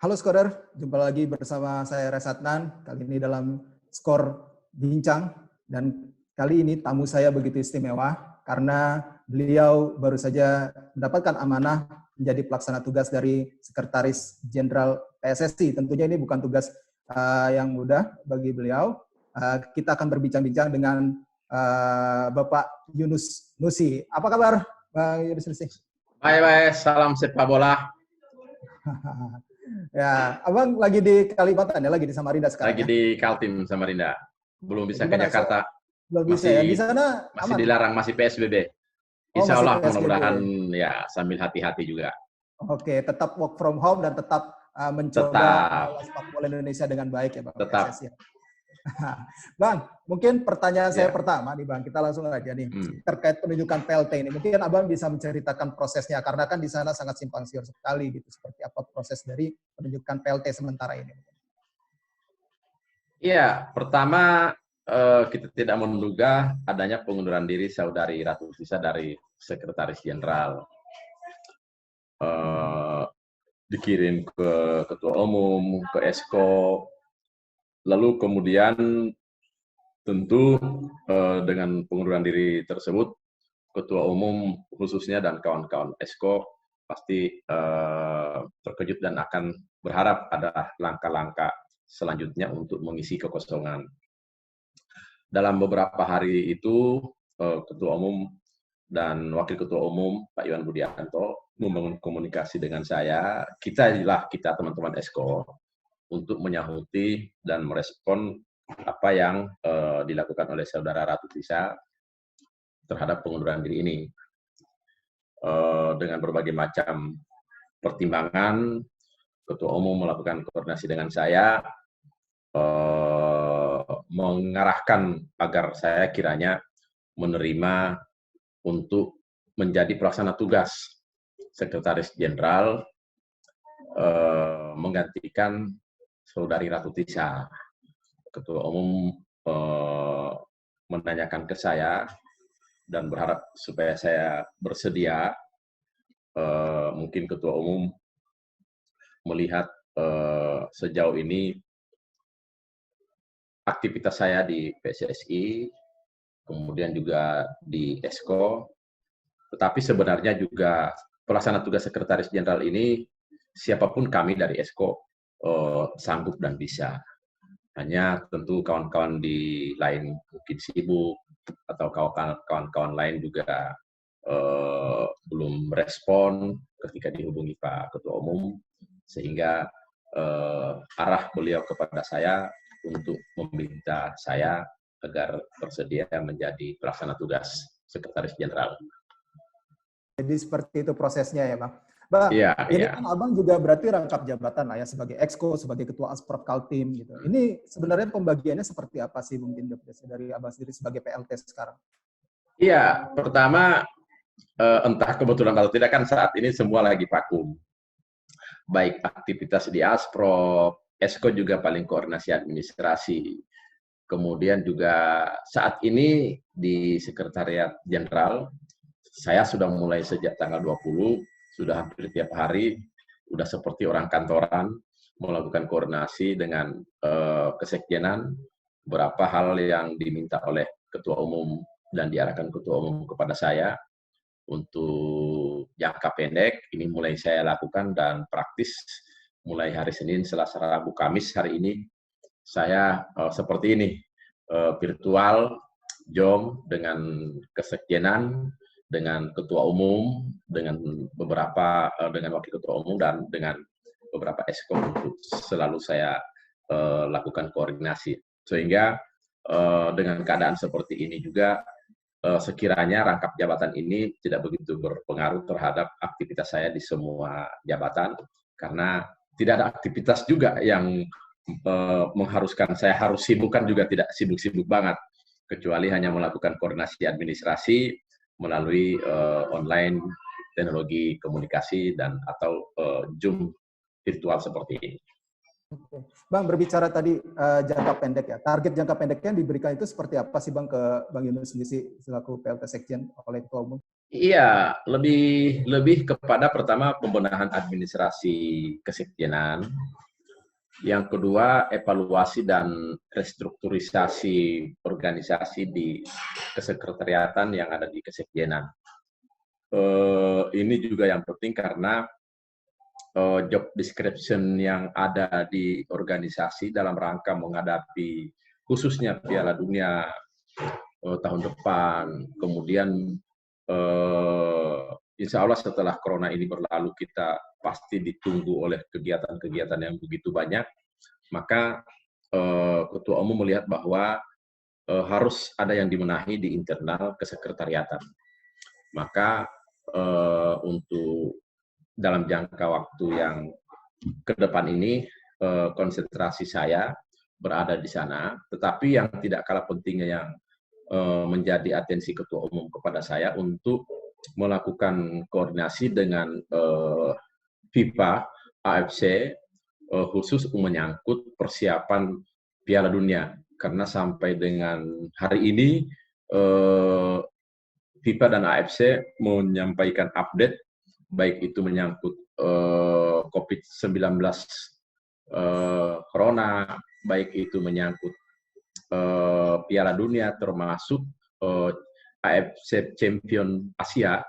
Halo Skorer, jumpa lagi bersama saya Resatnan, kali ini dalam Skor Bincang, dan kali ini tamu saya begitu istimewa karena beliau baru saja mendapatkan amanah menjadi pelaksana tugas dari Sekretaris Jenderal PSSI. Tentunya ini bukan tugas yang mudah bagi beliau. Kita akan berbincang-bincang dengan Bapak Yunus Nusi. Apa kabar, Bang Yunus Nusi? Baik, salam sepak bola. Ya, Abang lagi di Kalimantan ya, lagi di Samarinda sekarang. Lagi ya? di Kaltim Samarinda. Belum bisa ke Gimana, Jakarta. belum bisa ya. Di sana masih aman. dilarang, masih PSBB. Oh, Insya masih Allah PSBB. mudah-mudahan ya sambil hati-hati juga. Oke, tetap work from home dan tetap mencoba sepak bola Indonesia dengan baik ya, Bang. Tetap. PSSI. Bang, mungkin pertanyaan saya Ya. pertama nih, Bang. Kita langsung aja nih terkait penunjukan PLT ini. Mungkin Abang bisa menceritakan prosesnya karena kan di sana sangat simpang siur sekali gitu. Seperti apa proses dari penunjukan PLT sementara ini? Iya, pertama kita tidak menduga adanya pengunduran diri Saudari Ratu Tisa dari Sekretaris Jenderal. Dikirim ke Ketua Umum, ke Esko, lalu kemudian tentu dengan pengunduran diri tersebut, Ketua Umum khususnya dan kawan-kawan Esko pasti terkejut dan akan berharap ada langkah-langkah selanjutnya untuk mengisi kekosongan. Dalam beberapa hari itu, Ketua Umum dan Wakil Ketua Umum Pak Iwan Budianto membangun komunikasi dengan saya, kita teman-teman Esko, untuk menyahuti dan merespon apa yang dilakukan oleh Saudara Ratu Tisa terhadap pengunduran diri ini. Dengan berbagai macam pertimbangan, Ketua Umum melakukan koordinasi dengan saya, mengarahkan agar saya kiranya menerima untuk menjadi pelaksana tugas Sekretaris Jenderal menggantikan Saudari Ratu Tisa. Ketua Umum menanyakan ke saya dan berharap supaya saya bersedia. Mungkin Ketua Umum melihat sejauh ini aktivitas saya di PSSI, kemudian juga di Esko, tetapi sebenarnya juga pelaksana tugas Sekretaris Jenderal ini siapapun kami dari Esko sanggup dan bisa. Hanya tentu kawan-kawan di lain mungkin sibuk atau kawan-kawan lain juga belum respon ketika dihubungi Pak Ketua Umum, sehingga arah beliau kepada saya untuk meminta saya agar bersedia menjadi pelaksana tugas Sekretaris Jenderal. Jadi seperti itu prosesnya ya, Bang. Bang, ya, ini ya. kan Abang juga berarti rangkap jabatan lah ya sebagai Exco, sebagai Ketua Asprov Kaltim gitu. Ini sebenarnya pembagiannya seperti apa sih mungkin dari Abang sendiri sebagai PLT sekarang? Iya, pertama entah kebetulan atau tidak kan saat ini semua lagi vakum. Baik aktivitas di Asprov, Esko juga paling koordinasi administrasi. Kemudian juga saat ini di Sekretariat Jenderal, saya sudah mulai sejak tanggal 20, sudah hampir tiap hari, sudah seperti orang kantoran, melakukan koordinasi dengan kesekjenan, beberapa hal yang diminta oleh Ketua Umum dan diarahkan Ketua Umum kepada saya untuk jangka pendek, ini mulai saya lakukan dan praktis mulai hari Senin, Selasa, Rabu, Kamis hari ini, saya seperti ini, virtual, JOM dengan kesekjenan, dengan Ketua Umum, dengan dengan Wakil Ketua Umum, dan dengan beberapa Esko untuk selalu saya lakukan koordinasi. Sehingga dengan keadaan seperti ini juga, sekiranya rangkap jabatan ini tidak begitu berpengaruh terhadap aktivitas saya di semua jabatan, karena tidak ada aktivitas juga yang mengharuskan saya harus sibuk, kan juga tidak sibuk-sibuk banget, kecuali hanya melakukan koordinasi administrasi melalui online teknologi komunikasi dan atau Zoom virtual seperti ini. Oke. Bang, berbicara tadi jangka pendek ya, target jangka pendeknya yang diberikan itu seperti apa sih Bang ke Bang Yunus sendiri selaku PLT Sekjen oleh Ketua Umum? Iya, lebih lebih kepada pertama pembenahan administrasi kesekjenan, yang kedua evaluasi dan restrukturisasi organisasi di kesekretariatan yang ada di kesekjenan. Ini juga yang penting karena job description yang ada di organisasi dalam rangka menghadapi khususnya Piala Dunia tahun depan. Kemudian insya Allah setelah corona ini berlalu kita pasti ditunggu oleh kegiatan-kegiatan yang begitu banyak. Maka Ketua Umum melihat bahwa harus ada yang dibenahi di internal kesekretariatan. Maka untuk dalam jangka waktu yang ke depan ini konsentrasi saya berada di sana, tetapi yang tidak kalah pentingnya yang menjadi atensi Ketua Umum kepada saya untuk melakukan koordinasi dengan FIFA, AFC, khusus menyangkut persiapan Piala Dunia. Karena sampai dengan hari ini FIFA dan AFC menyampaikan update, baik itu menyangkut COVID-19 Corona, baik itu menyangkut Piala Dunia, termasuk AFC Champion Asia,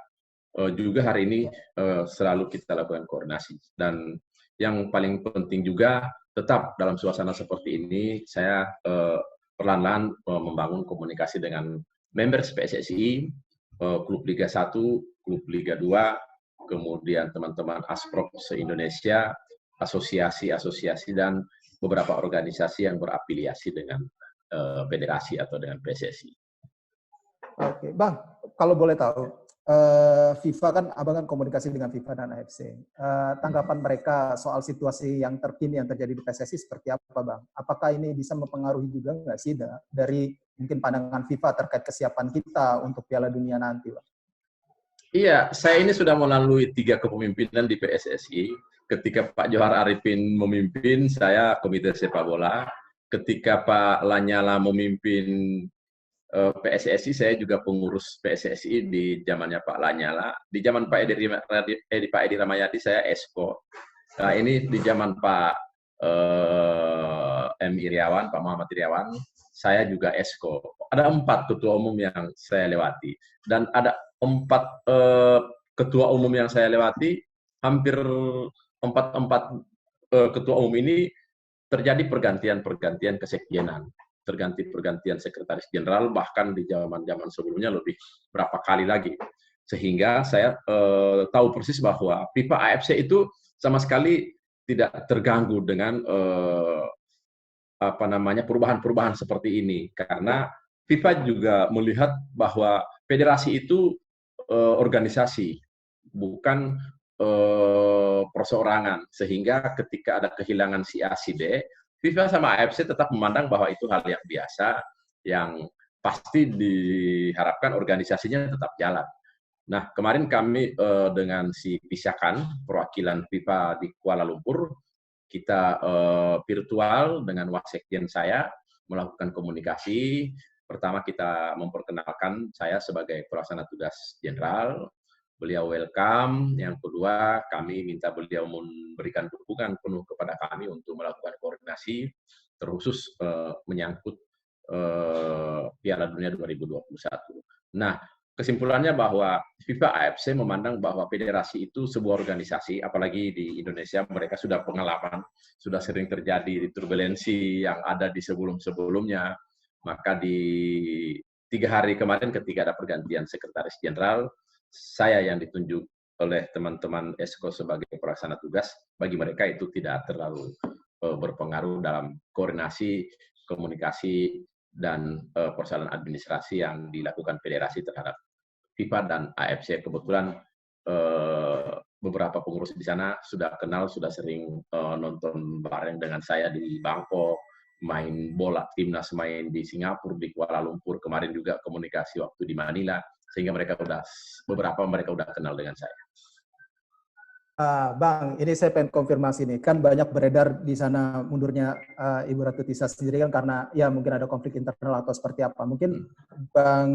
juga hari ini selalu kita lakukan koordinasi. Dan yang paling penting juga, tetap dalam suasana seperti ini, saya perlahan-lahan membangun komunikasi dengan members PSSI, klub Liga 1, klub Liga 2, kemudian teman-teman Asprop se-Indonesia, asosiasi-asosiasi, dan beberapa organisasi yang berafiliasi dengan federasi atau dengan PSSI. Oke, Bang, kalau boleh tahu, FIFA kan, Abang kan komunikasi dengan FIFA dan AFC. Tanggapan mereka soal situasi yang terkini yang terjadi di PSSI seperti apa, Bang? Apakah ini bisa mempengaruhi juga nggak sih dari mungkin pandangan FIFA terkait kesiapan kita untuk Piala Dunia nanti, Bang? Iya, saya ini sudah melalui 3 kepemimpinan di PSSI. Ketika Pak Johar Arifin memimpin, saya Komite Sepak Bola. Ketika Pak Lanyala memimpin PSSI, saya juga pengurus PSSI di zamannya Pak Lanyala. Di zaman Pak Edi Ramayadi, saya Esko. Nah, ini di zaman Pak M. Iriawan, Pak Muhammad Iriawan, saya juga Esko. Ada 4 ketua umum yang saya lewati. Dan ada 4 ketua umum yang saya lewati, hampir 4 ketua umum ini terjadi pergantian kesekjenan, pergantian sekretaris jenderal, bahkan di zaman-zaman sebelumnya lebih berapa kali lagi. Sehingga saya tahu persis bahwa FIFA AFC itu sama sekali tidak terganggu dengan perubahan-perubahan seperti ini, karena FIFA juga melihat bahwa federasi itu organisasi, bukan perseorangan, sehingga ketika ada kehilangan si A si B, FIFA sama AFC tetap memandang bahwa itu hal yang biasa, yang pasti diharapkan organisasinya tetap jalan. Nah, kemarin kami dengan si Pisakan, perwakilan FIFA di Kuala Lumpur, kita virtual dengan wasekjen saya melakukan komunikasi. Pertama kita memperkenalkan saya sebagai pelaksana tugas jenderal, beliau welcome. Yang kedua, kami minta beliau memberikan dukungan penuh kepada kami untuk melakukan koordinasi, terkhusus menyangkut Piala Dunia 2021. Nah, kesimpulannya bahwa FIFA AFC memandang bahwa federasi itu sebuah organisasi, apalagi di Indonesia mereka sudah pengalaman, sudah sering terjadi turbulensi yang ada di sebelum-sebelumnya. Maka di 3 hari kemarin ketika ada pergantian sekretaris jenderal, saya yang ditunjuk oleh teman-teman Esko sebagai pelaksana tugas, bagi mereka itu tidak terlalu berpengaruh dalam koordinasi, komunikasi, dan persoalan administrasi yang dilakukan federasi terhadap FIFA dan AFC. Kebetulan beberapa pengurus di sana sudah kenal, sudah sering nonton bareng dengan saya di Bangkok, main bola timnas, main di Singapura, di Kuala Lumpur, kemarin juga komunikasi waktu di Manila, sehingga beberapa mereka udah kenal dengan saya. Bang, ini saya pengen konfirmasi nih. Kan banyak beredar di sana mundurnya Ibu Ratu Tisa sendiri kan karena ya mungkin ada konflik internal atau seperti apa. Mungkin Bang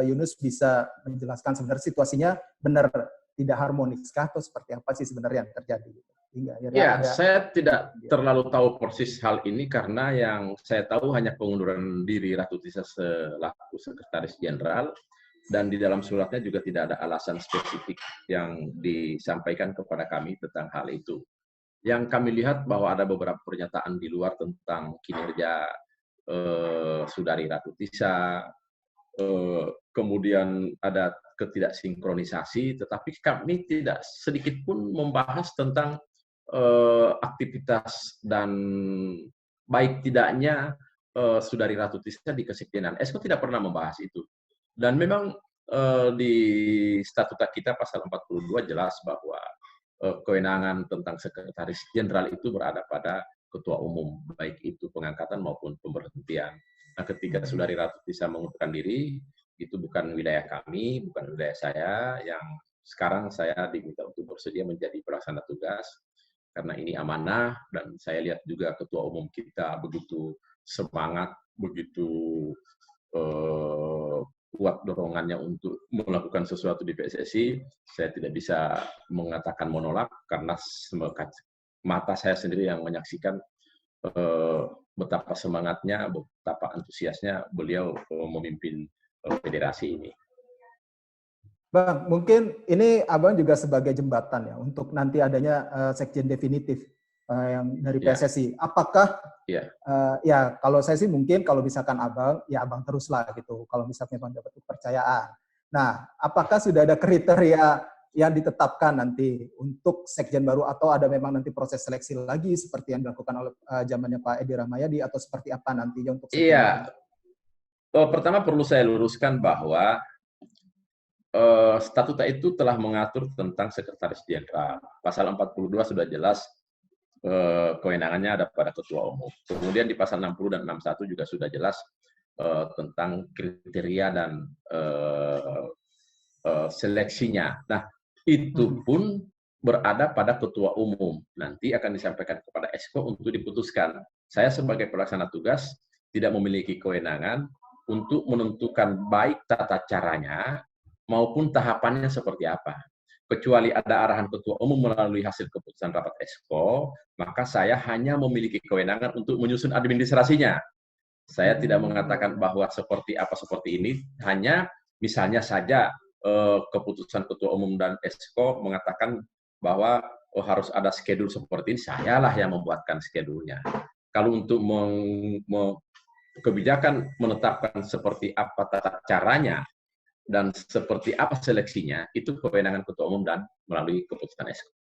Yunus bisa menjelaskan sebenarnya situasinya benar tidak harmonis kah atau seperti apa sih sebenarnya yang terjadi? Hingga akhirnya Ya, ada. saya tidak terlalu tahu persis hal ini karena yang saya tahu hanya pengunduran diri Ratu Tisa selaku Sekretaris Jenderal, dan di dalam suratnya juga tidak ada alasan spesifik yang disampaikan kepada kami tentang hal itu. Yang kami lihat bahwa ada beberapa pernyataan di luar tentang kinerja Saudari Ratu Tisa, kemudian ada ketidaksinkronisasi, tetapi kami tidak sedikit pun membahas tentang aktivitas dan baik tidaknya Saudari Ratu Tisa di Kesekjenan. Esko tidak pernah membahas itu. Dan memang di statuta kita pasal 42 jelas bahwa kewenangan tentang Sekretaris Jenderal itu berada pada Ketua Umum, baik itu pengangkatan maupun pemberhentian. Nah, ketika Saudari Ratu Tisa mengundurkan diri, itu bukan wilayah kami, bukan wilayah saya, yang sekarang saya diminta untuk bersedia menjadi pelaksana tugas, karena ini amanah, dan saya lihat juga Ketua Umum kita begitu semangat, begitu kuat dorongannya untuk melakukan sesuatu di PSSI, saya tidak bisa mengatakan menolak karena mata saya sendiri yang menyaksikan betapa semangatnya, betapa antusiasnya beliau memimpin federasi ini. Bang, mungkin ini Abang juga sebagai jembatan ya untuk nanti adanya sekjen definitif yang dari PSSI. Apakah ya kalau saya sih mungkin kalau misalkan Abang, ya Abang teruslah gitu. Kalau misalnya memang dapat kepercayaan. Nah, apakah sudah ada kriteria yang ditetapkan nanti untuk sekjen baru atau ada memang nanti proses seleksi lagi seperti yang dilakukan oleh zamannya Pak Edi Rahmayadi atau seperti apa nantinya untuk sekjen? Iya. Pertama perlu saya luruskan bahwa statuta itu telah mengatur tentang Sekretaris Jenderal. Pasal 42 sudah jelas kewenangannya ada pada Ketua Umum. Kemudian di pasal 60 dan 61 juga sudah jelas tentang kriteria dan seleksinya. Nah, itu pun berada pada Ketua Umum. Nanti akan disampaikan kepada Esko untuk diputuskan. Saya sebagai pelaksana tugas tidak memiliki kewenangan untuk menentukan baik tata caranya maupun tahapannya seperti apa. Kecuali ada arahan Ketua Umum melalui hasil keputusan rapat Esko, maka saya hanya memiliki kewenangan untuk menyusun administrasinya. Saya tidak mengatakan bahwa seperti apa seperti ini, hanya misalnya saja keputusan Ketua Umum dan Esko mengatakan bahwa harus ada schedule seperti ini, sayalah yang membuatkan schedule-nya. Kalau untuk kebijakan menetapkan seperti apa tata caranya dan seperti apa seleksinya, itu kewenangan Ketua Umum dan melalui keputusan Esko.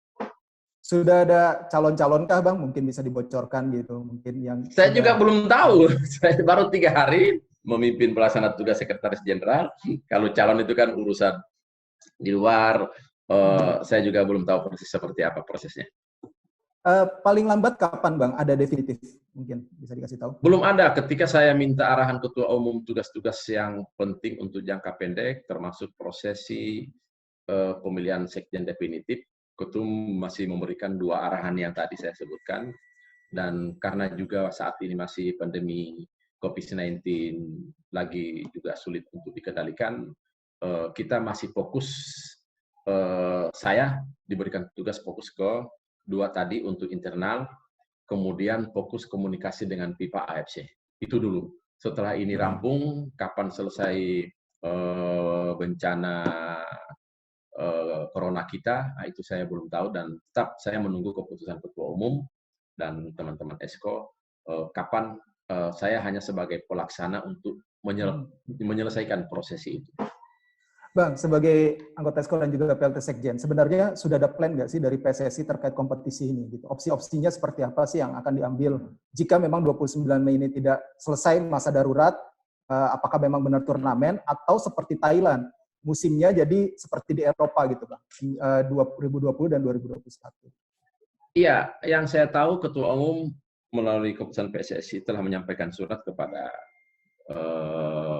Sudah ada calon-calonkah Bang? Mungkin bisa dibocorkan gitu. Mungkin yang saya juga belum tahu. Saya baru 3 hari memimpin pelaksana tugas Sekretaris Jenderal. Kalau calon itu kan urusan di luar. Saya juga belum tahu persis seperti apa prosesnya. Paling lambat kapan Bang ada definitif? Mungkin bisa dikasih tahu. Belum ada. Ketika saya minta arahan Ketua Umum tugas-tugas yang penting untuk jangka pendek, termasuk prosesi pemilihan sekjen definitif, Ketua Umum masih memberikan 2 arahan yang tadi saya sebutkan. Dan karena juga saat ini masih pandemi COVID-19 lagi juga sulit untuk dikendalikan, kita masih fokus, saya diberikan tugas fokus ke 2 tadi untuk internal, kemudian fokus komunikasi dengan pipa AFC. Itu dulu. Setelah ini rampung, kapan selesai bencana corona kita, itu saya belum tahu, dan tetap saya menunggu keputusan Ketua Umum dan teman-teman Esko, kapan saya hanya sebagai pelaksana untuk menyelesaikan prosesi itu. Bang, sebagai anggota Esko dan juga PLT Sekjen, sebenarnya sudah ada plan nggak sih dari PSSI terkait kompetisi ini? Gitu. Opsi-opsinya seperti apa sih yang akan diambil jika memang 29 Mei ini tidak selesai masa darurat? Apakah memang benar turnamen atau seperti Thailand, musimnya jadi seperti di Eropa gitu, Bang, 2020 dan 2021? Iya, yang saya tahu Ketua Umum melalui keputusan PSSI telah menyampaikan surat kepada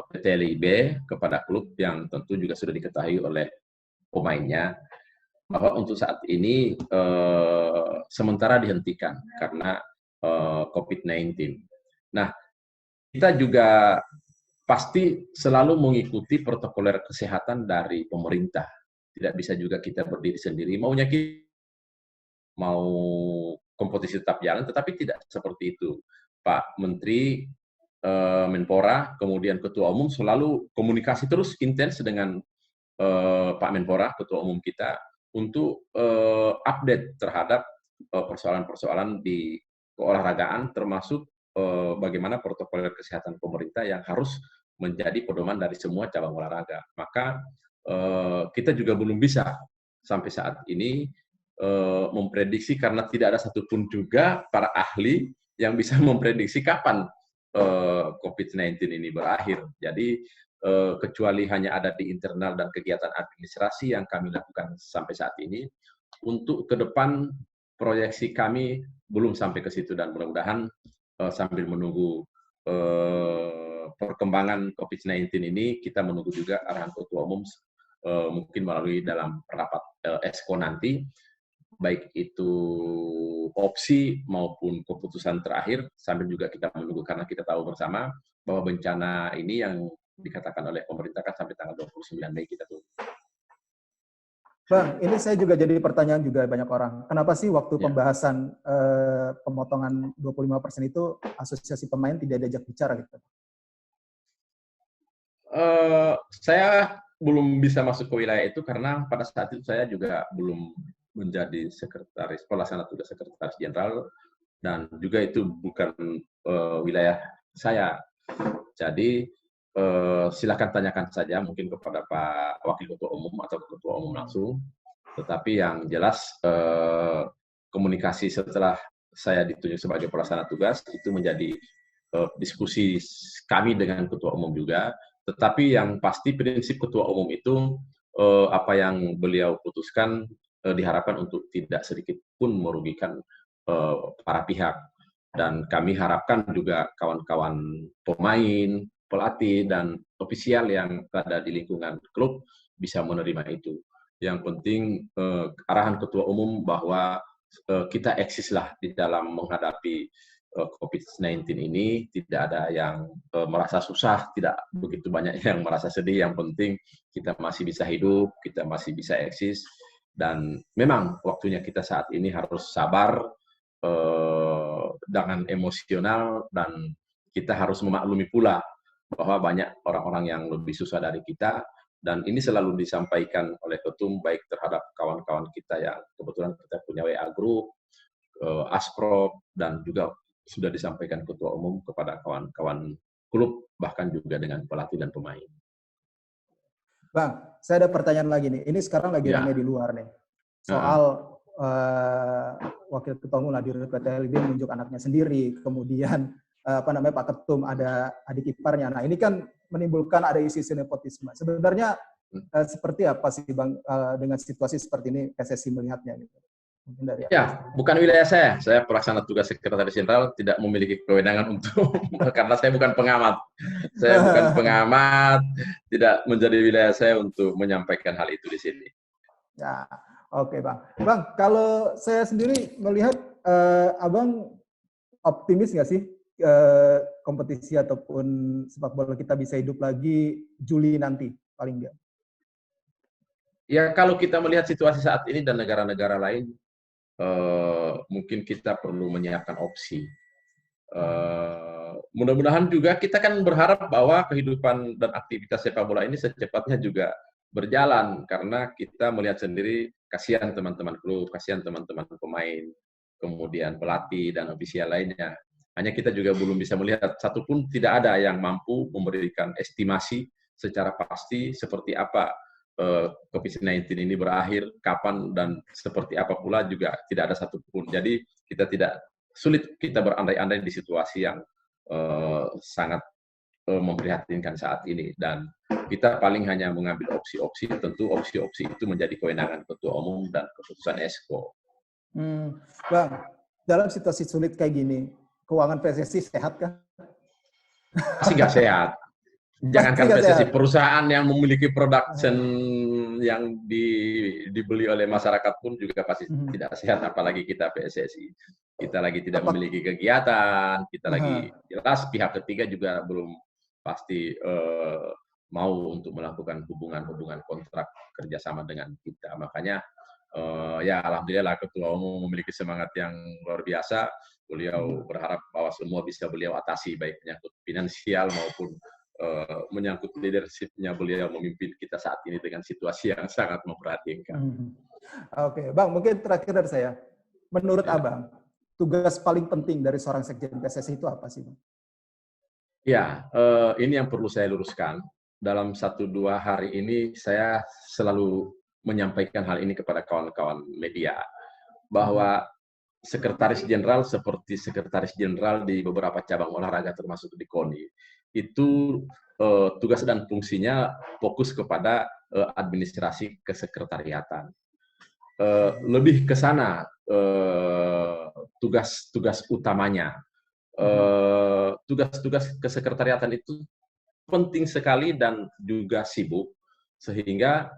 PT LIB, kepada klub yang tentu juga sudah diketahui oleh pemainnya, bahwa untuk saat ini sementara dihentikan karena COVID-19. Nah, kita juga pasti selalu mengikuti protokol kesehatan dari pemerintah. Tidak bisa juga kita berdiri sendiri. Maunya kita mau kompetisi tetap jalan, tetapi tidak seperti itu. Pak Menteri, Menpora, kemudian Ketua Umum selalu komunikasi terus intens dengan Pak Menpora, Ketua Umum kita, untuk update terhadap persoalan-persoalan di keolahragaan, termasuk bagaimana protokol kesehatan pemerintah yang harus menjadi pedoman dari semua cabang olahraga. Maka kita juga belum bisa sampai saat ini memprediksi karena tidak ada satupun juga para ahli yang bisa memprediksi kapan COVID-19 ini berakhir. Jadi kecuali hanya ada di internal dan kegiatan administrasi yang kami lakukan sampai saat ini, untuk ke depan proyeksi kami belum sampai ke situ dan mudah-mudahan sambil menunggu perkembangan COVID-19 ini, kita menunggu juga arahan Ketua Umum mungkin melalui dalam rapat ESCO nanti, baik itu opsi maupun keputusan terakhir, sambil juga kita menunggu karena kita tahu bersama bahwa bencana ini yang dikatakan oleh pemerintah kan sampai tanggal 29 Mei kita tunggu. Bang, ini saya juga jadi pertanyaan juga banyak orang. Kenapa sih waktu Ya. pembahasan pemotongan 25% itu asosiasi pemain tidak diajak bicara gitu? Saya belum bisa masuk ke wilayah itu karena pada saat itu saya juga belum menjadi sekretaris pelaksana tugas sekretaris jenderal dan juga itu bukan wilayah saya. Jadi silakan tanyakan saja mungkin kepada Pak Wakil Ketua Umum atau Ketua Umum langsung. Tetapi yang jelas komunikasi setelah saya ditunjuk sebagai pelaksana tugas itu menjadi diskusi kami dengan Ketua Umum juga. Tetapi yang pasti prinsip Ketua Umum itu apa yang beliau putuskan diharapkan untuk tidak sedikit pun merugikan para pihak. Dan kami harapkan juga kawan-kawan pemain, pelatih, dan ofisial yang ada di lingkungan klub bisa menerima itu. Yang penting arahan Ketua Umum bahwa kita eksislah di dalam menghadapi COVID-19 ini, tidak ada yang merasa susah, tidak begitu banyak yang merasa sedih, yang penting kita masih bisa hidup, kita masih bisa eksis, dan memang waktunya kita saat ini harus sabar, dengan emosional, dan kita harus memaklumi pula bahwa banyak orang-orang yang lebih susah dari kita, dan ini selalu disampaikan oleh Ketum baik terhadap kawan-kawan kita yang kebetulan kita punya WA Group, Asprop, dan juga sudah disampaikan Ketua Umum kepada kawan-kawan klub, bahkan juga dengan pelatih dan pemain. Bang, saya ada pertanyaan lagi nih. Ini sekarang lagi Ya. ramai di luar nih. Soal Wakil Ketua Umum Dirut PT LIB menunjuk anaknya sendiri, kemudian Pak Ketum ada adik iparnya. Nah, ini kan menimbulkan ada isu-isu nepotisme. Sebenarnya seperti apa sih Bang dengan situasi seperti ini PSSI melihatnya gitu? Mungkin dari Ya, bukan wilayah saya. Saya pelaksana tugas sekretaris jenderal, tidak memiliki kewenangan untuk karena saya bukan pengamat. Saya bukan pengamat, tidak menjadi wilayah saya untuk menyampaikan hal itu di sini. Ya, oke Bang. Bang, kalau saya sendiri melihat Abang optimis nggak sih kompetisi ataupun sepak bola kita bisa hidup lagi Juli nanti, paling nggak? Ya, kalau kita melihat situasi saat ini dan negara-negara lain, mungkin kita perlu menyiapkan opsi. Mudah-mudahan juga kita kan berharap bahwa kehidupan dan aktivitas sepak bola ini secepatnya juga berjalan, karena kita melihat sendiri kasihan teman-teman klub, kasihan teman-teman pemain, kemudian pelatih dan ofisial lainnya. Hanya kita juga belum bisa melihat, satupun tidak ada yang mampu memberikan estimasi secara pasti seperti apa COVID-19 ini berakhir, kapan dan seperti apa pula juga tidak ada satupun. Jadi kita tidak sulit kita berandai-andai di situasi yang sangat memprihatinkan saat ini, dan kita paling hanya mengambil opsi-opsi. Tentu opsi-opsi itu menjadi kewenangan Ketua Umum dan keputusan ESCO. Bang, dalam situasi sulit kayak gini, keuangan PSSI sehat kah? Pasti nggak sehat. Pasti jangankan nggak PSSI, sehat. perusahaan yang memiliki production yang dibeli oleh masyarakat pun juga pasti Mhm. tidak sehat, apalagi kita PSSI. Kita lagi tidak Apa? memiliki kegiatan, kita lagi Aha. jelas pihak ketiga juga belum pasti mau untuk melakukan hubungan-hubungan kontrak kerjasama dengan kita. Makanya ya alhamdulillah Ketua Umum memiliki semangat yang luar biasa. Beliau Mhm. berharap bahwa semua bisa beliau atasi, baik menyangkut finansial maupun menyangkut leadership-nya beliau memimpin kita saat ini dengan situasi yang sangat memprihatinkan. Mhm. Oke, Bang, mungkin terakhir dari saya. Menurut Ya, Abang, tugas paling penting dari seorang sekjen PSSI itu apa sih, Bang? ya ini yang perlu saya luruskan. Dalam 1-2 hari ini saya selalu menyampaikan hal ini kepada kawan-kawan media, Mhm. bahwa sekretaris jenderal seperti sekretaris jenderal di beberapa cabang olahraga termasuk di KONI itu tugas dan fungsinya fokus kepada administrasi kesekretariatan. Mhm. Lebih ke sana tugas-tugas utamanya. Mhm. Tugas-tugas kesekretariatan itu penting sekali dan juga sibuk, sehingga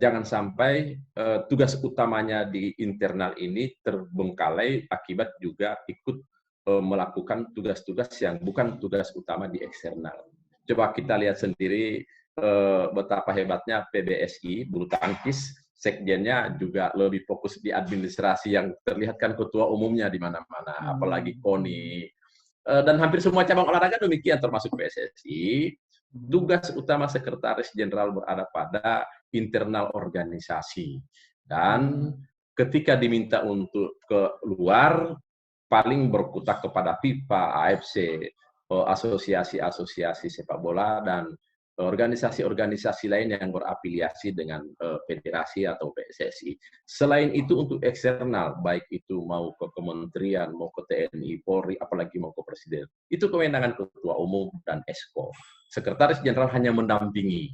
jangan sampai tugas utamanya di internal ini terbengkalai akibat juga ikut melakukan tugas-tugas yang bukan tugas utama di eksternal. Coba kita lihat sendiri betapa hebatnya PBSI bulu tangkis, sekjennya juga lebih fokus di administrasi yang terlihat kan ketua umumnya di mana-mana, apalagi Mhm. KONI, dan hampir semua cabang olahraga demikian termasuk PSSI. Mhm. Tugas utama sekretaris jenderal berada pada internal organisasi, dan Mhm. ketika diminta untuk keluar paling berkutat kepada FIFA, AFC, asosiasi-asosiasi sepak bola, dan organisasi-organisasi lain yang berafiliasi dengan federasi atau PSSI. Selain itu untuk eksternal, baik itu mau ke kementerian, mau ke TNI, Polri, apalagi mau ke presiden, itu kewenangan ketua umum dan Esko. Sekretaris jenderal hanya mendampingi,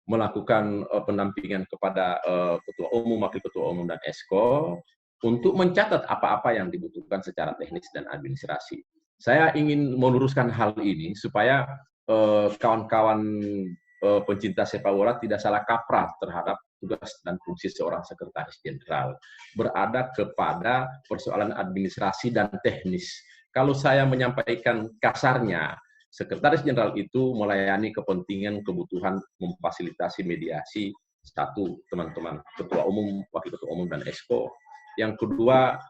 melakukan pendampingan kepada ketua umum, wakil ketua umum, dan Esko untuk mencatat apa-apa yang dibutuhkan secara teknis dan administrasi. Saya ingin meluruskan hal ini supaya kawan-kawan pencinta sepak bola tidak salah kaprah terhadap tugas dan fungsi seorang sekretaris jenderal. Berada kepada persoalan administrasi dan teknis. Kalau saya menyampaikan kasarnya, sekretaris jenderal itu melayani kepentingan kebutuhan memfasilitasi mediasi, satu, teman-teman ketua umum, wakil ketua umum, dan Esko. Yang kedua,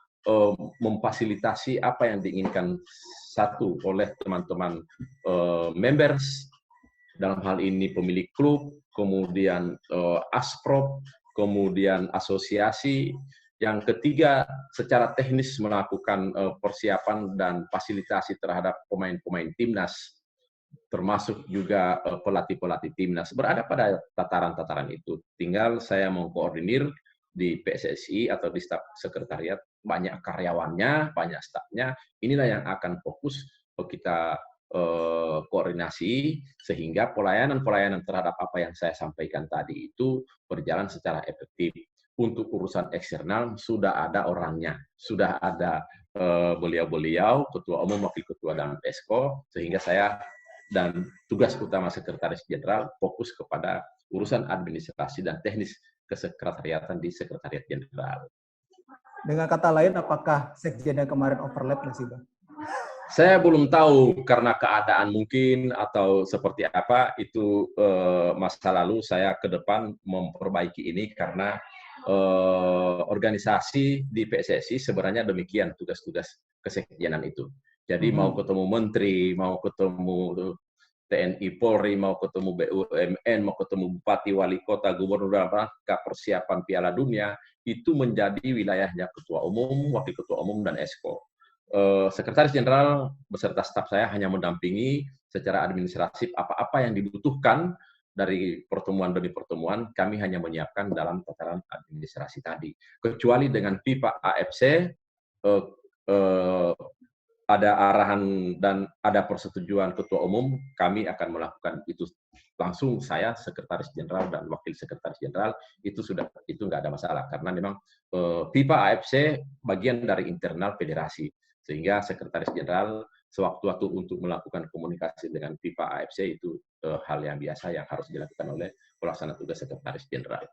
memfasilitasi apa yang diinginkan satu oleh teman-teman members, dalam hal ini pemilik klub, kemudian asprop, kemudian asosiasi. Yang ketiga, secara teknis melakukan persiapan dan fasilitasi terhadap pemain-pemain timnas, termasuk juga pelatih-pelatih timnas, berada pada tataran-tataran itu. Tinggal saya mengkoordinir di PSSI atau di staf sekretariat, banyak karyawannya, banyak stafnya, inilah yang akan fokus kita koordinasi sehingga pelayanan-pelayanan terhadap apa yang saya sampaikan tadi itu berjalan secara efektif. Untuk urusan eksternal sudah ada orangnya, sudah ada beliau-beliau, ketua umum, wakil ketua, dan PESCO, sehingga saya dan tugas utama sekretaris jenderal fokus kepada urusan administrasi dan teknis kesekretariatan di sekretariat jenderal. Dengan kata lain, apakah sekjen yang kemarin overlap nggak sih, Bang? Saya belum tahu karena keadaan mungkin atau seperti apa, itu masa lalu. Saya ke depan memperbaiki ini karena organisasi di PSSI sebenarnya demikian tugas-tugas kesekjenan itu. Jadi mau ketemu menteri, mau ketemu TNI, Polri, mau ketemu BUMN, mau ketemu bupati, wali kota, gubernur, rangka persiapan Piala Dunia, itu menjadi wilayahnya ketua umum, wakil ketua umum, dan Esko. Sekretaris Jenderal beserta staf saya hanya mendampingi secara administratif apa-apa yang dibutuhkan dari pertemuan demi pertemuan, kami hanya menyiapkan dalam tataran administrasi tadi. Kecuali dengan FIFA, AFC, ada arahan dan ada persetujuan ketua umum, kami akan melakukan itu langsung. Saya sekretaris jenderal dan wakil sekretaris jenderal itu nggak ada masalah karena memang FIFA, AFC bagian dari internal federasi, sehingga sekretaris jenderal sewaktu-waktu untuk melakukan komunikasi dengan FIFA AFC itu hal yang biasa yang harus dilakukan oleh pelaksana tugas sekretaris jenderal.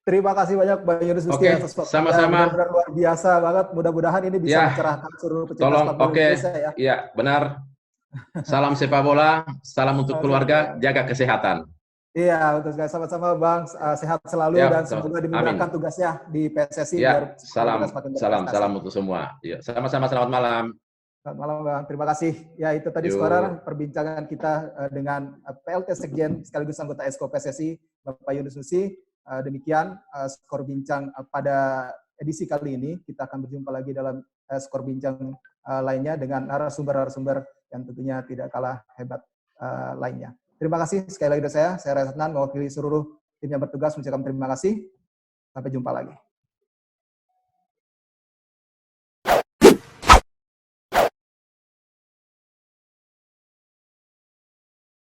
Terima kasih banyak Pak Yunus Nusti atas waktunya. Sama-sama. Benar-benar luar biasa banget. Mudah-mudahan ini bisa mencerahkan seluruh pecinta sepak bola Indonesia ya. Iya, benar. Salam sepak bola, salam untuk keluarga, jaga kesehatan. Iya, betul sekali. Sama-sama Bang, sehat selalu dan semoga dimudahkan tugasnya di PSSI. Ya, salam untuk semua. Ya, sama-sama, selamat malam. Selamat malam Bang, terima kasih. Ya itu tadi sekarang perbincangan kita dengan PLT Sekjen sekaligus anggota Esko PSSI, Bapak Yunus Nusi. Demikian skor bincang pada edisi kali ini. Kita akan berjumpa lagi dalam skor bincang lainnya dengan narasumber-narasumber yang tentunya tidak kalah hebat lainnya. Terima kasih sekali lagi dari saya Reza Adnan, mewakili seluruh tim yang bertugas mengucapkan terima kasih. Sampai jumpa lagi.